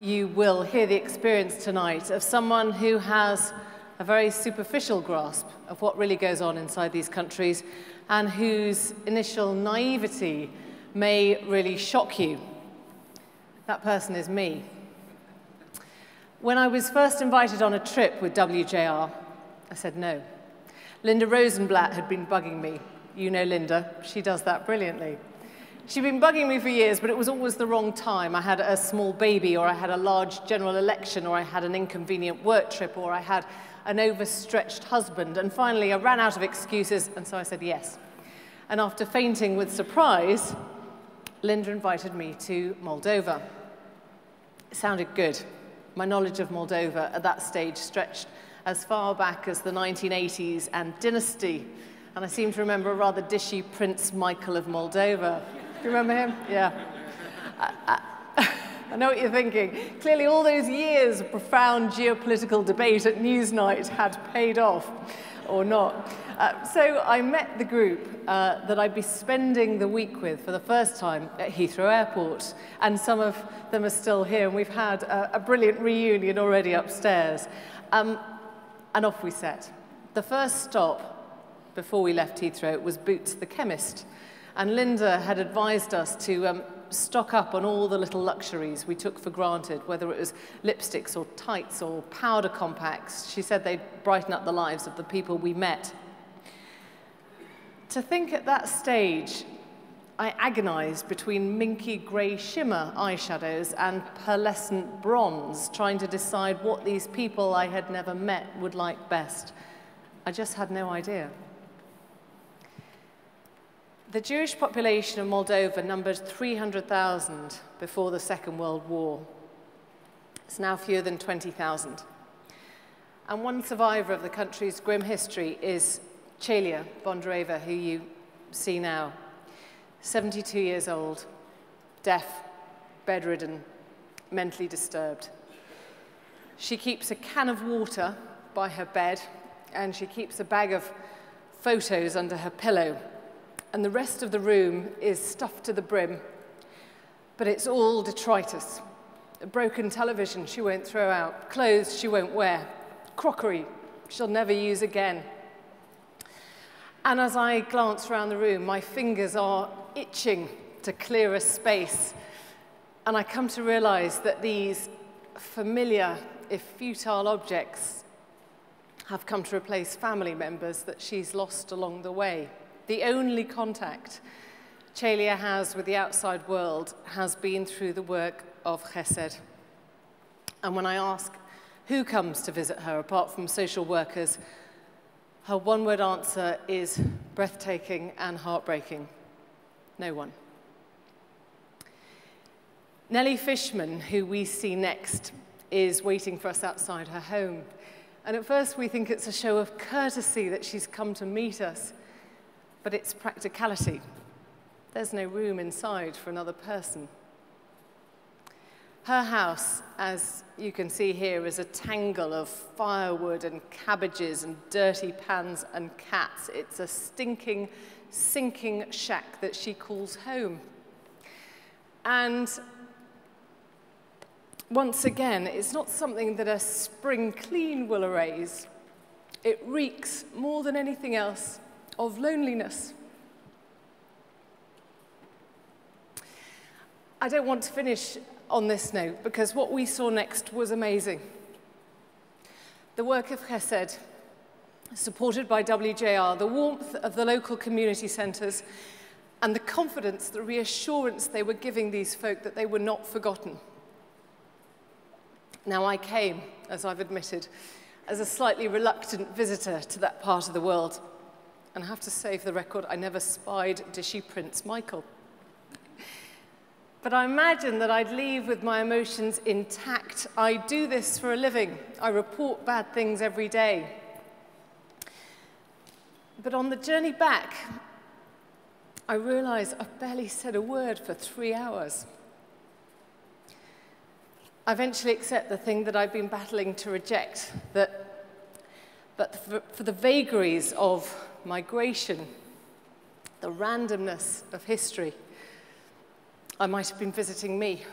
You will hear the experience tonight of someone who has a very superficial grasp of what really goes on inside these countries and whose initial naivety may really shock you. That person is me. When I was first invited on a trip with WJR, I said no. Linda Rosenblatt had been bugging me. You know Linda, she does that brilliantly. She'd been bugging me for years, but it was always the wrong time. I had a small baby, or I had a large general election, or I had an inconvenient work trip, or I had an overstretched husband. And finally, I ran out of excuses, and so I said yes. And after fainting with surprise, Linda invited me to Moldova. It sounded good. My knowledge of Moldova at that stage stretched as far back as the 1980s and dynasty. And I seem to remember a rather dishy Prince Michael of Moldova. Do you remember him? Yeah. I know what you're thinking. Clearly, all those years of profound geopolitical debate at Newsnight had paid off, or not. So I met the group that I'd be spending the week with for the first time at Heathrow Airport, and some of them are still here, and we've had a brilliant reunion already upstairs. And off we set. The first stop before we left Heathrow was Boots the chemist. And Linda had advised us to stock up on all the little luxuries we took for granted, whether it was lipsticks or tights or powder compacts. She said they'd brighten up the lives of the people we met. To think at that stage, I agonized between minky grey shimmer eyeshadows and pearlescent bronze, trying to decide what these people I had never met would like best. I just had no idea. The Jewish population of Moldova numbered 300,000 before the Second World War. It's now fewer than 20,000. And one survivor of the country's grim history is Celia Bondareva, who you see now. 72 years old, deaf, bedridden, mentally disturbed. She keeps a can of water by her bed, and she keeps a bag of photos under her pillow. And the rest of the room is stuffed to the brim, but it's all detritus. A broken television she won't throw out, clothes she won't wear, crockery she'll never use again. And as I glance around the room, my fingers are itching to clear a space, and I come to realize that these familiar, if futile objects have come to replace family members that she's lost along the way. The only contact Celia has with the outside world has been through the work of Chesed. And when I ask who comes to visit her apart from social workers, her one-word answer is breathtaking and heartbreaking. No one. Nellie Fishman, who we see next, is waiting for us outside her home. And at first we think it's a show of courtesy that she's come to meet us. But it's practicality. There's no room inside for another person. Her house, as you can see here, is a tangle of firewood and cabbages and dirty pans and cats. It's a stinking, sinking shack that she calls home. And once again, it's not something that a spring clean will erase. It reeks more than anything else of loneliness. I don't want to finish on this note because what we saw next was amazing. The work of Chesed, supported by WJR, the warmth of the local community centres, and the confidence, the reassurance they were giving these folk that they were not forgotten. Now, I came, as I've admitted, as a slightly reluctant visitor to that part of the world. And I have to say, for the record, I never spied dishy Prince Michael. But I imagine that I'd leave with my emotions intact. I do this for a living. I report bad things every day. But on the journey back, I realize I've barely said a word for 3 hours. I eventually accept the thing that I've been battling to reject, but for the vagaries of migration, the randomness of history, I might have been visiting me.